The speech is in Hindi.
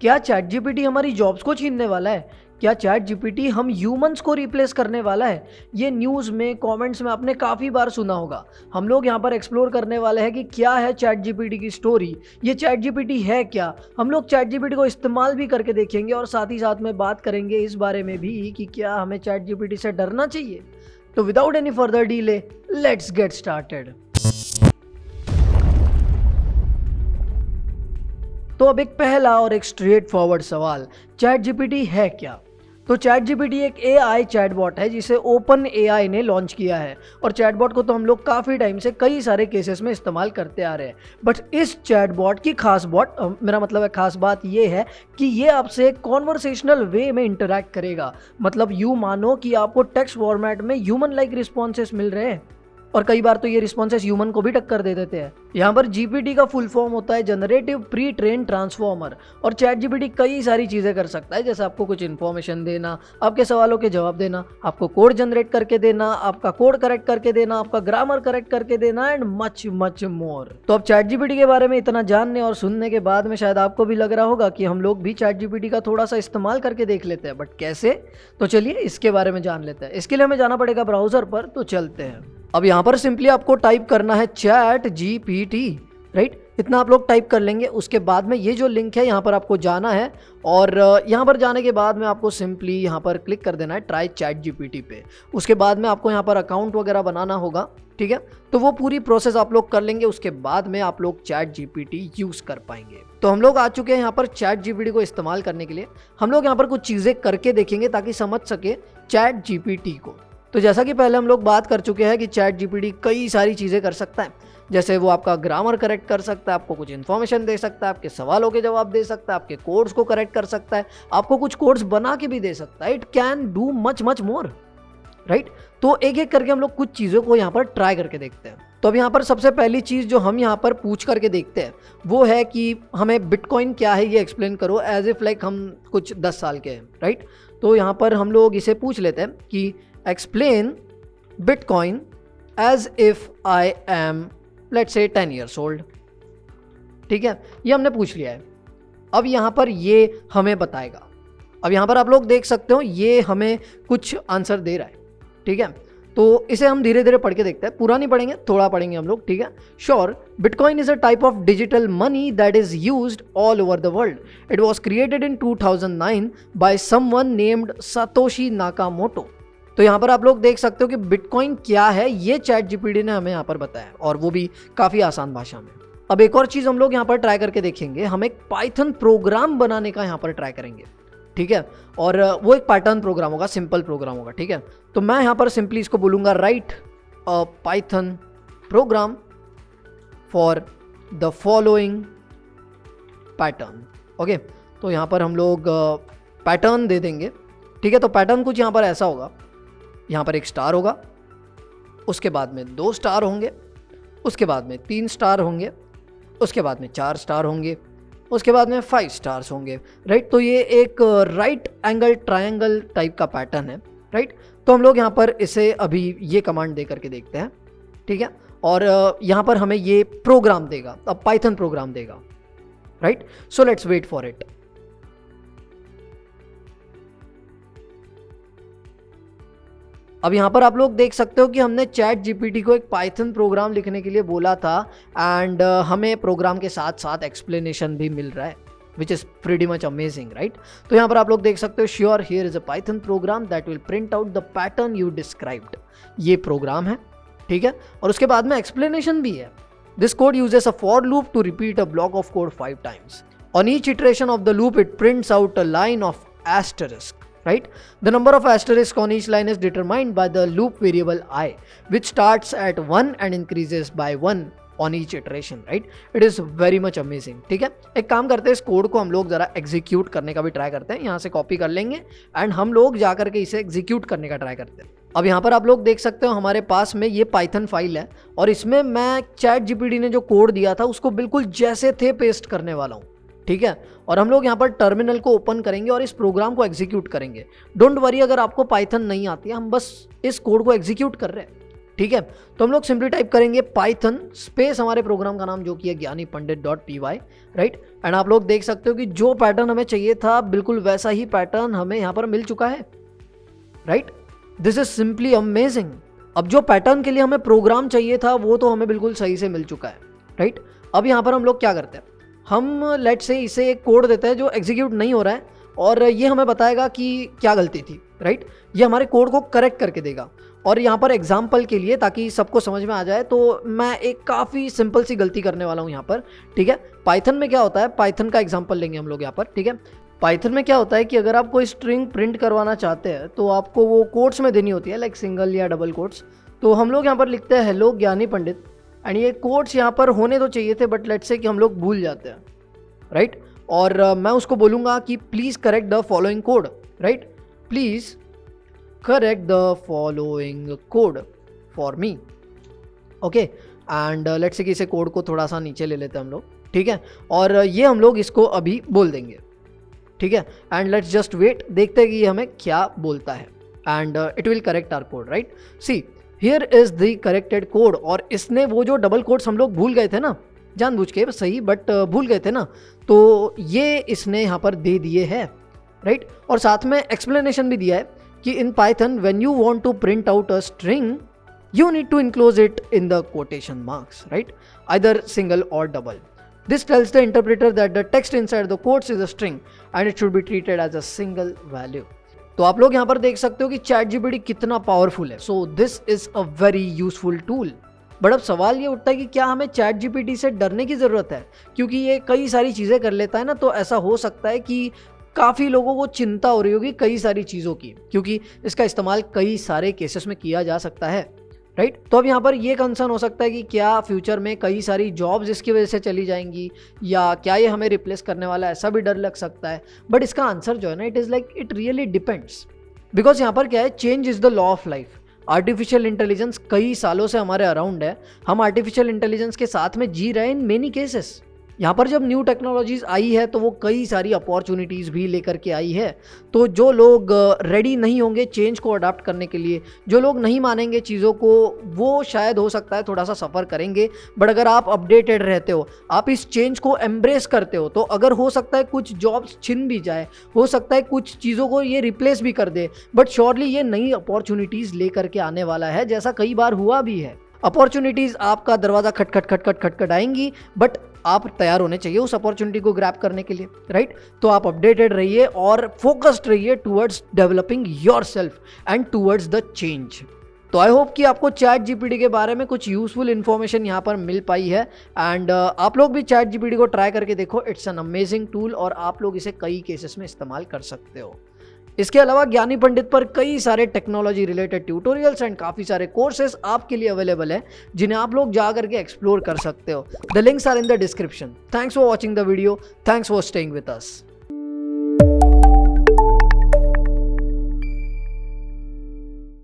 क्या चैट जीपीटी हमारी जॉब्स को छीनने वाला है? क्या चैट जीपीटी हम ह्यूमंस को रिप्लेस करने वाला है? ये न्यूज़ में, कमेंट्स में आपने काफ़ी बार सुना होगा। हम लोग यहाँ पर एक्सप्लोर करने वाले हैं कि क्या है चैट जीपीटी की स्टोरी, ये चैट जीपीटी है क्या। हम लोग चैट जीपीटी को इस्तेमाल भी करके देखेंगे और साथ ही साथ में बात करेंगे इस बारे में भी कि क्या हमें चैट जीपीटी से डरना चाहिए। तो without any further delay, let's get started. तो अब एक पहला और एक स्ट्रेट फॉरवर्ड सवाल, चैट जीपीटी है क्या? तो चैट जीपीटी एक एआई चैटबॉट है जिसे ओपन एआई ने लॉन्च किया है और चैटबॉट को तो हम लोग काफ़ी टाइम से कई सारे केसेस में इस्तेमाल करते आ रहे हैं। बट इस चैटबॉट की मेरा मतलब है खास बात ये है कि ये आपसे कॉन्वर्सेशनल वे में इंटरैक्ट करेगा। मतलब यूँ मानो कि आपको टेक्स्ट फॉर्मेट में ह्यूमन लाइक रिस्पॉन्सेस मिल रहे हैं और कई बार तो ये रिस्पॉन्सेस ह्यूमन को भी टक्कर दे देते हैं। यहाँ पर जीपीटी का फुल फॉर्म होता है जनरेटिव प्री ट्रेन ट्रांसफॉर्मर और चैट जीपीटी कई सारी चीज़ें कर सकता है, जैसे आपको कुछ इन्फॉर्मेशन देना, आपके सवालों के जवाब देना, आपको कोड जनरेट करके देना, आपका कोड करेक्ट करके देना, आपका ग्रामर करेक्ट करके देना एंड मच मच मोर। तो अब चैट जीपीटी के बारे में इतना जानने और सुनने के बाद में शायद आपको भी लग रहा होगा कि हम लोग भी चैट जीपीटी का थोड़ा सा इस्तेमाल करके देख लेते हैं, बट कैसे? तो चलिए इसके बारे में जान लेते हैं। इसके लिए हमें जाना पड़ेगा ब्राउजर पर, तो चलते हैं। अब यहाँ पर सिंपली आपको टाइप करना है चैट जीपीटी, राइट? इतना आप लोग टाइप कर लेंगे। उसके बाद में ये जो लिंक है यहाँ पर आपको जाना है और यहाँ पर जाने के बाद में आपको सिंपली यहाँ पर क्लिक कर देना है ट्राई चैट जीपीटी पे। उसके बाद में आपको यहाँ पर अकाउंट वगैरह बनाना होगा, ठीक है? तो वो पूरी प्रोसेस आप लोग कर लेंगे, उसके बाद में आप लोग चैट जीपीटी यूज़ कर पाएंगे। तो हम लोग आ चुके हैं यहाँ पर चैट जीपीटी को इस्तेमाल करने के लिए। हम लोग यहाँ पर कुछ चीज़ें करके देखेंगे ताकि समझ सके चैट जीपीटी को। तो जैसा कि पहले हम लोग बात कर चुके हैं कि चैट जीपीटी कई सारी चीज़ें कर सकता है, जैसे वो आपका ग्रामर करेक्ट कर सकता है, आपको कुछ इन्फॉर्मेशन दे सकता है, आपके सवालों के जवाब दे सकता है, आपके कोड्स को करेक्ट कर सकता है, आपको कुछ कोड्स बना के भी दे सकता है। It can do much much more, right? तो एक एक करके हम लोग कुछ चीज़ों को यहाँ पर ट्राई करके देखते हैं। तो अब यहाँ पर सबसे पहली चीज़ जो हम यहाँ पर पूछ करके देखते हैं वो है कि हमें बिटकॉइन क्या है ये एक्सप्लेन करो, एज इफ लाइक हम कुछ 10 साल के हैं, राइट? तो यहाँ पर हम लोग इसे पूछ लेते हैं कि explain bitcoin as if I am let's say 10 years old, ठीक है? ये हमने पूछ लिया है। अब यहाँ पर ये हमें बताएगा। अब यहाँ पर आप लोग देख सकते हो ये हमें कुछ आंसर दे रहा है, ठीक है? तो इसे हम धीरे धीरे पढ़ के देखते हैं, पूरा नहीं पढ़ेंगे, थोड़ा पढ़ेंगे हम लोग, ठीक है? Sure, bitcoin is a type of digital money that is used all over the world. It was created in 2009 by someone named Satoshi Nakamoto. तो यहाँ पर आप लोग देख सकते हो कि बिटकॉइन क्या है ये चैट जीपीटी ने हमें यहाँ पर बताया, और वो भी काफ़ी आसान भाषा में। अब एक और चीज़ हम लोग यहाँ पर ट्राई करके देखेंगे, हम एक पाइथन प्रोग्राम बनाने का यहाँ पर ट्राई करेंगे, ठीक है? और वो एक पैटर्न प्रोग्राम होगा, सिंपल प्रोग्राम होगा, ठीक है? तो मैं यहाँ पर सिंपली इसको बोलूँगा right a Python programme for the following pattern. Okay, तो यहाँ पर हम लोग पैटर्न दे देंगे, ठीक है? तो पैटर्न कुछ यहाँ पर ऐसा होगा, यहाँ पर एक स्टार होगा, उसके बाद में 2 स्टार होंगे, उसके बाद में 3 स्टार होंगे, उसके बाद में 4 स्टार होंगे, उसके बाद में 5 स्टार्स होंगे, राइट? तो ये एक राइट एंगल ट्रायंगल टाइप का पैटर्न है, राइट? तो हम लोग यहाँ पर इसे अभी ये कमांड दे करके देखते हैं, ठीक है? और यहाँ पर हमें ये प्रोग्राम देगा, अब पाइथन प्रोग्राम देगा, right? So let's wait for it. अब यहाँ पर आप लोग देख सकते हो कि हमने चैट जीपीटी को एक पाइथन प्रोग्राम लिखने के लिए बोला था, एंड हमें प्रोग्राम के साथ साथ एक्सप्लेनेशन भी मिल रहा है, which is pretty much amazing, right? तो यहाँ पर आप लोग देख सकते हो, sure here is a Python programme that will print out the pattern you described. ये प्रोग्राम है, ठीक है? और उसके बाद में एक्सप्लेनेशन भी है. This code uses a for loop to repeat a block of code 5 times. On each iteration of the loop it prints out a line of asterisk. Right? The number of asterisk on each line is determined by the loop variable I, which starts at 1 and increases by 1 on each iteration. Right? It is very much amazing. ठीक है? एक काम करते हैं, इस कोड को हम लोग जरा एग्जीक्यूट करने का भी ट्राई करते हैं. यहाँ से कॉपी कर लेंगे एंड हम लोग जा करके इसे एग्जीक्यूट करने का ट्राई करते हैं. अब यहाँ पर आप लोग देख सकते हो हमारे पास में ये पाइथन फाइल है, और इसमें मैं चैट जीपीटी ने जो कोड दिया था उसको बिल्कुल जैसे थे पेस्ट करने वाला हूँ, ठीक है? और हम लोग यहाँ पर टर्मिनल को ओपन करेंगे और इस प्रोग्राम को एग्जीक्यूट करेंगे. डोंट वरी अगर आपको पाइथन नहीं आती है, हम बस इस कोड को एग्जीक्यूट कर रहे हैं, ठीक है। तो हम लोग सिंपली टाइप करेंगे पाइथन स्पेस हमारे प्रोग्राम का नाम जो कि है ज्ञानीपंडित.py, राइट। एंड आप लोग देख सकते हो कि जो पैटर्न हमें चाहिए था बिल्कुल वैसा ही पैटर्न हमें यहाँ पर मिल चुका है, right. This is simply amazing. अब जो पैटर्न के लिए हमें प्रोग्राम चाहिए था वो तो हमें बिल्कुल सही से मिल चुका है, राइट। अब यहाँ पर हम लोग क्या करते हैं, हम लेट से इसे एक कोड देते हैं जो एग्जीक्यूट नहीं हो रहा है और ये हमें बताएगा कि क्या गलती थी, राइट। ये हमारे कोड को करेक्ट करके देगा। और यहाँ पर एग्जाम्पल के लिए ताकि सबको समझ में आ जाए तो मैं एक काफ़ी सिंपल सी गलती करने वाला हूँ यहाँ पर, ठीक है। पाइथन में क्या होता है, पाइथन का एग्जाम्पल लेंगे हम लोग यहाँ पर, ठीक है। पाइथन में क्या होता है कि अगर आप कोई स्ट्रिंग प्रिंट करवाना चाहते हैं तो आपको वो कोट्स में देनी होती है, लाइक सिंगल या डबल कोट्स। तो हम लोग यहाँ पर लिखते हैं हेलो ज्ञानी पंडित, एंड ये कोट्स यहाँ पर होने तो चाहिए थे बट लेट्स से कि हम लोग भूल जाते हैं, राइट। और मैं उसको बोलूँगा कि please correct the following code, right. Please correct the following code for me, okay. And let's say कि इसे कोड को थोड़ा सा नीचे ले लेते हैं हम लोग, ठीक है। और ये हम लोग इसको अभी बोल देंगे, ठीक है। एंड लेट्स जस्ट वेट, देखते हैं कि ये हमें क्या बोलता है। And it will correct our code, right. See here is the corrected code. और इसने वो जो डबल कोट्स हम लोग भूल गए थे ना, जानबूझ के सही बट भूल गए थे ना, तो ये इसने यहाँ पर दे दिए हैं, राइट। और साथ में एक्सप्लेनेशन भी दिया है कि in python when you want to print out a string you need to enclose it in the quotation marks, right, either single or double. This tells the interpreter that the text inside the quotes is a string and it should be treated as a single value. तो आप लोग यहाँ पर देख सकते हो कि ChatGPT कितना पावरफुल है। So this is a very useful tool. But अब सवाल ये उठता है कि क्या हमें ChatGPT से डरने की ज़रूरत है, क्योंकि ये कई सारी चीज़ें कर लेता है ना। तो ऐसा हो सकता है कि काफ़ी लोगों को चिंता हो रही होगी कई सारी चीज़ों की, क्योंकि इसका इस्तेमाल कई सारे केसेस में किया जा सकता है, राइट। तो अब यहाँ पर ये कंसर्न हो सकता है कि क्या फ्यूचर में कई सारी जॉब्स इसकी वजह से चली जाएंगी या क्या ये हमें रिप्लेस करने वाला है, ऐसा भी डर लग सकता है। बट इसका आंसर जो है ना, it is like it really depends, because यहाँ पर क्या है, change is the law of life. Artificial intelligence कई सालों से हमारे अराउंड है, हम आर्टिफिशियल इंटेलिजेंस के साथ में जी रहे हैं इन मेनी केसेस। यहाँ पर जब न्यू टेक्नोलॉजीज़ आई है तो वो कई सारी अपॉर्चुनिटीज़ भी लेकर के आई है। तो जो लोग रेडी नहीं होंगे चेंज को अडाप्ट करने के लिए, जो लोग नहीं मानेंगे चीज़ों को, वो शायद हो सकता है थोड़ा सा सफ़र करेंगे। बट अगर आप अपडेटेड रहते हो, आप इस चेंज को एम्ब्रेस करते हो, तो अगर हो सकता है कुछ जॉब्स छिन भी जाए, हो सकता है कुछ चीज़ों को ये रिप्लेस भी कर दे, बट श्योरली ये नई अपॉर्चुनिटीज़ लेकर के आने वाला है, जैसा कई बार हुआ भी है। अपॉर्चुनिटीज़ आपका दरवाज़ा खटखट आएंगी, बट आप तैयार होने चाहिए उस अपॉर्चुनिटी को ग्रैब करने के लिए, राइट। तो आप अपडेटेड रहिए और फोकस्ड रहिए towards developing yourself and towards the change. तो आई होप कि आपको ChatGPT के बारे में कुछ यूजफुल इन्फॉर्मेशन यहाँ पर मिल पाई है। एंड आप लोग भी ChatGPT को ट्राई करके देखो, इट्स एन अमेजिंग टूल और आप लोग इसे कई केसेस में इस्तेमाल कर सकते हो। इसके अलावा ज्ञानी पंडित पर कई सारे टेक्नोलॉजी रिलेटेड ट्यूटोरियल्स एंड काफ़ी सारे कोर्सेज आपके लिए अवेलेबल है, जिन्हें आप लोग जा करके एक्सप्लोर कर सकते हो। The links are in the description. Thanks for watching the video, thanks for staying with us.